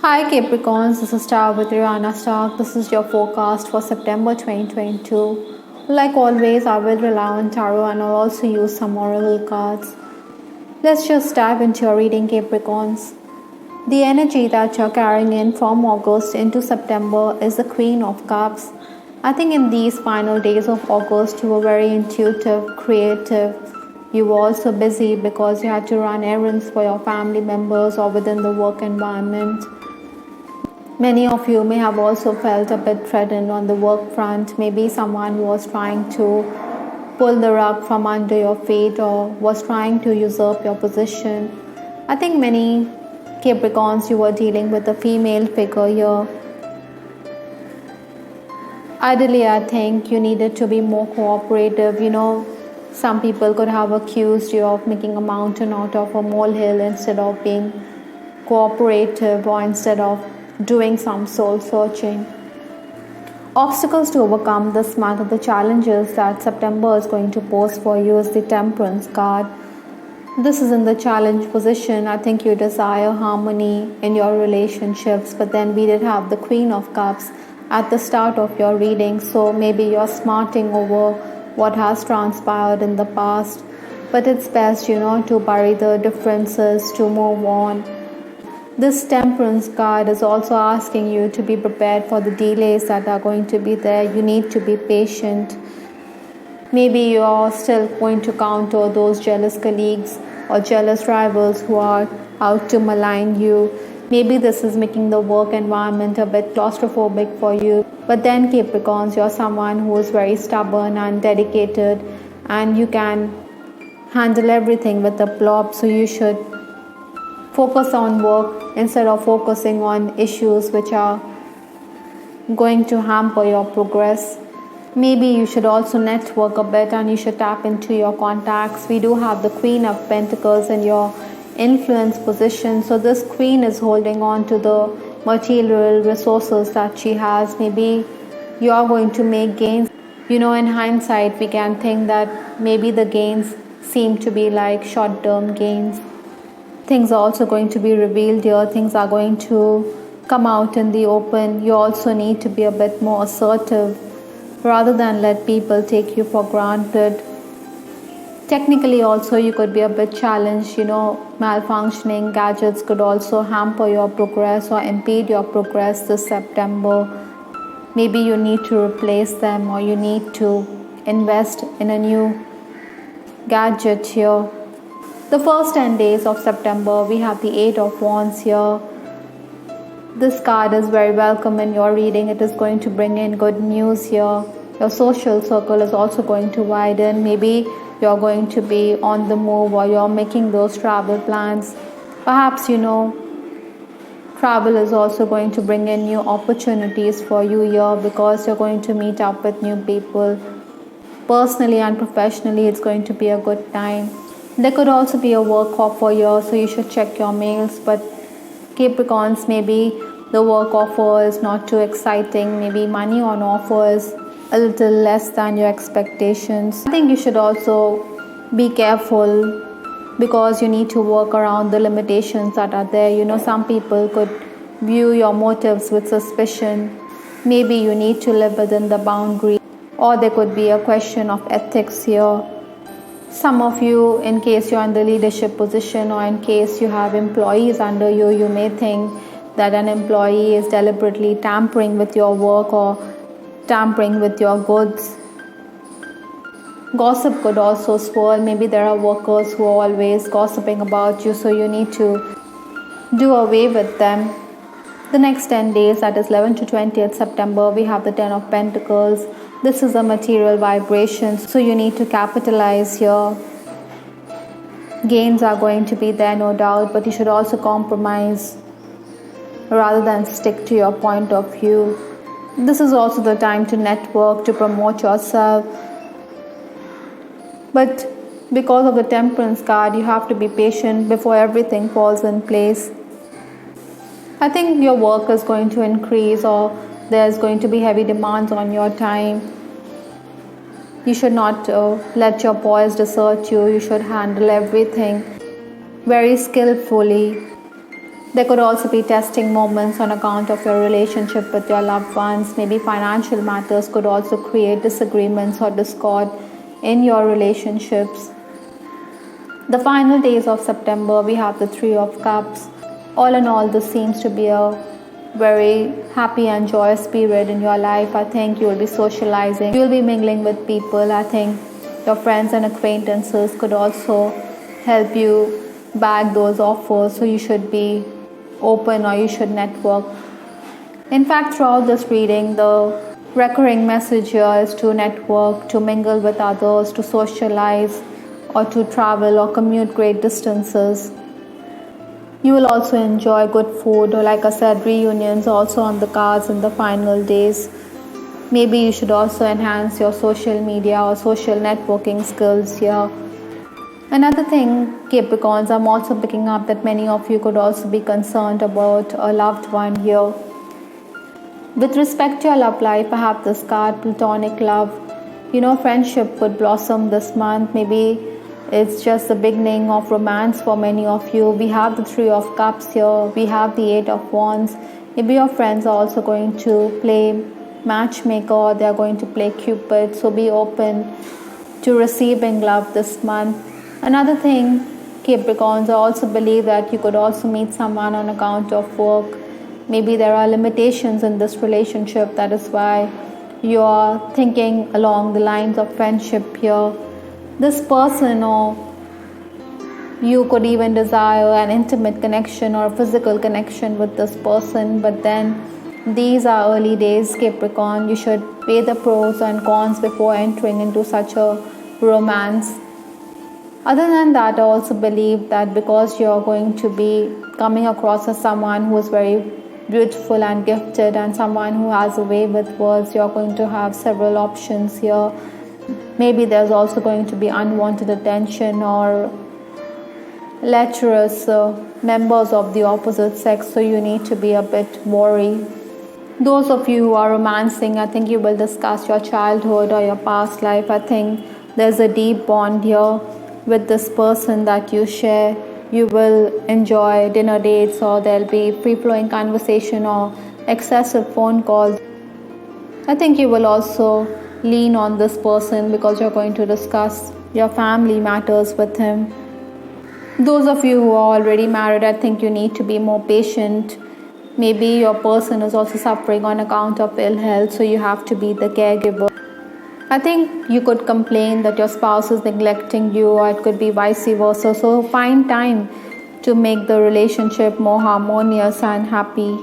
Hi Capricorns, this is Star with Ariana Star. This is your forecast for September 2022. Like always, I will rely on tarot and I'll also use some oracle cards. Let's just dive into your reading, Capricorns. The energy that you're carrying in from August into September is the Queen of Cups. I think in these final days of August, you were very intuitive, creative. You were also busy because you had to run errands for your family members or within the work environment. Many of you may have also felt a bit threatened on the work front. Maybe someone was trying to pull the rug from under your feet or was trying to usurp your position. I think many Capricorns, you were dealing with a female figure here. Ideally, I think you needed to be more cooperative. Some people could have accused you of making a mountain out of a molehill instead of being cooperative or instead of doing some soul searching. Obstacles to overcome this month of the challenges that September is going to pose for you is the Temperance card. This is in the challenge position. I think you desire harmony in your relationships, but then we did have the Queen of Cups at the start of your reading, so maybe you're smarting over what has transpired in the past, but it's best to bury the differences, to move on. This Temperance card is also asking you to be prepared for the delays that are going to be there. You need to be patient. Maybe you're still going to counter those jealous colleagues or jealous rivals who are out to malign you. Maybe this is making the work environment a bit claustrophobic for you. But then Capricorns, you're someone who is very stubborn and dedicated, and you can handle everything with aplomb. So you should focus on work instead of focusing on issues which are going to hamper your progress. Maybe you should also network a bit and you should tap into your contacts. We do have the Queen of Pentacles in your influence position. So this Queen is holding on to the material resources that she has. Maybe you are going to make gains. In hindsight, we can think that maybe the gains seem to be like short-term gains. Things are also going to be revealed here. Things are going to come out in the open. You also need to be a bit more assertive rather than let people take you for granted. Technically also you could be a bit challenged. Malfunctioning gadgets could also hamper your progress or impede your progress this September. Maybe you need to replace them or you need to invest in a new gadget here. The first 10 days of September, we have the 8 of Wands here. This card is very welcome in your reading. It is going to bring in good news here. Your social circle is also going to widen. Maybe you're going to be on the move or you're making those travel plans. Perhaps, travel is also going to bring in new opportunities for you here because you're going to meet up with new people. Personally and professionally, it's going to be a good time. There could also be a work offer here, so you should check your mails. But Capricorns, maybe the work offer is not too exciting. Maybe money on offer is a little less than your expectations. I think you should also be careful because you need to work around the limitations that are there. Some people could view your motives with suspicion. Maybe you need to live within the boundary, or there could be a question of ethics here. Some of you, in case you're in the leadership position or in case you have employees under you, you may think that an employee is deliberately tampering with your work or tampering with your goods. Gossip could also swirl. Maybe there are workers who are always gossiping about you, so you need to do away with them. The next 10 days, that is 11 to 20th September, we have the 10 of Pentacles. This is a material vibration, so you need to capitalize here. Gains are going to be there, no doubt, but you should also compromise rather than stick to your point of view. This is also the time to network, to promote yourself. But because of the Temperance card, you have to be patient before everything falls in place. I think your work is going to increase or there's going to be heavy demands on your time. You should not let your poise desert you. You should handle everything very skillfully. There could also be testing moments on account of your relationship with your loved ones. Maybe financial matters could also create disagreements or discord in your relationships. The final days of September, we have the Three of Cups. All in all, this seems to be a very happy and joyous period in your life. I think you will be socializing, you will be mingling with people. I think your friends and acquaintances could also help you bag those offers, so you should be open or you should network. In fact, throughout this reading, the recurring message here is to network, to mingle with others, to socialize, or to travel or commute great distances. You will also enjoy good food, or like I said, reunions also on the cards in the final days. Maybe you should also enhance your social media or social networking skills here. Another thing, Capricorns, I'm also picking up that many of you could also be concerned about a loved one here. With respect to your love life, I have this card, Platonic love. Friendship could blossom this month. Maybe it's just the beginning of romance for many of you. We have the Three of Cups here. We have the Eight of Wands. Maybe your friends are also going to play matchmaker, or they're going to play Cupid. So be open to receiving love this month. Another thing, Capricorns, I also believe that you could also meet someone on account of work. Maybe there are limitations in this relationship. That is why you are thinking along the lines of friendship here. This person, or you could even desire an intimate connection or a physical connection with this person. But then these are early days, Capricorn. You should weigh the pros and cons before entering into such a romance. Other than that, I also believe that because you're going to be coming across as someone who is very beautiful and gifted, and someone who has a way with words, you're going to have several options here. Maybe there's also going to be unwanted attention or lecherous members of the opposite sex, so you need to be a bit wary. Those of you who are romancing, I think you will discuss your childhood or your past life. I think there's a deep bond here with this person that you share. You will enjoy dinner dates, or there'll be free-flowing conversation or excessive phone calls. I think you will also lean on this person because you're going to discuss your family matters with him. Those of you who are already married, I think you need to be more patient. Maybe your person is also suffering on account of ill health, so you have to be the caregiver. I think you could complain that your spouse is neglecting you, or it could be vice versa. So find time to make the relationship more harmonious and happy.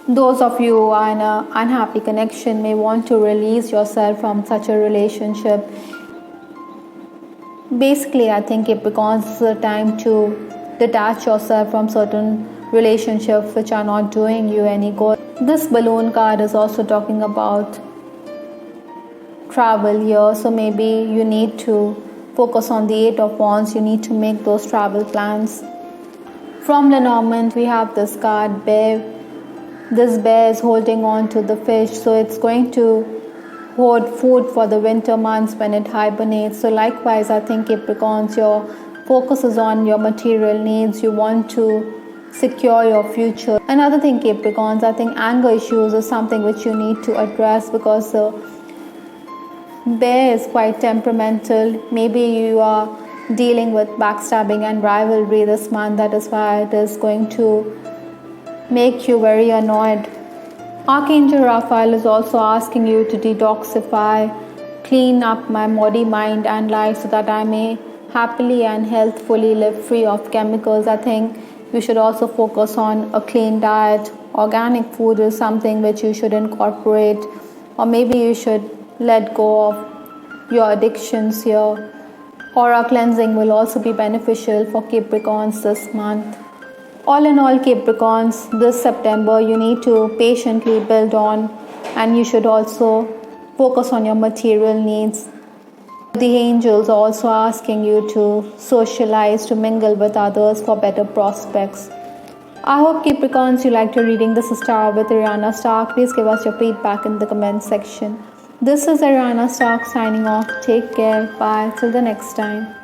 Those of you who are in an unhappy connection may want to release yourself from such a relationship. Basically, I think Capricorn is a time to detach yourself from certain relationships which are not doing you any good. This balloon card is also talking about travel here, so maybe you need to focus on the Eight of Wands. You need to make those travel plans. From Lenormand, we have this card, Bear. This bear is holding on to the fish, so it's going to hoard food for the winter months when it hibernates. So likewise, I think Capricorns, your focus is on your material needs. You want to secure your future. Another thing, Capricorns, I think anger issues is something which you need to address, because the bear is quite temperamental. Maybe you are dealing with backstabbing and rivalry this month. That is why it is going to make you very annoyed. Archangel Raphael is also asking you to detoxify, clean up my body, mind and life, so that I may happily and healthfully live free of chemicals. I think you should also focus on a clean diet. Organic food is something which you should incorporate, or maybe you should let go of your addictions here. Aura cleansing will also be beneficial for Capricorns this month. All in all, Capricorns, this September you need to patiently build on, and you should also focus on your material needs. The angels are also asking you to socialize, to mingle with others for better prospects. I hope, Capricorns, you liked your reading. This is Star with Ariana Stark. Please give us your feedback in the comment section. This is Ariana Stark signing off. Take care. Bye. Till the next time.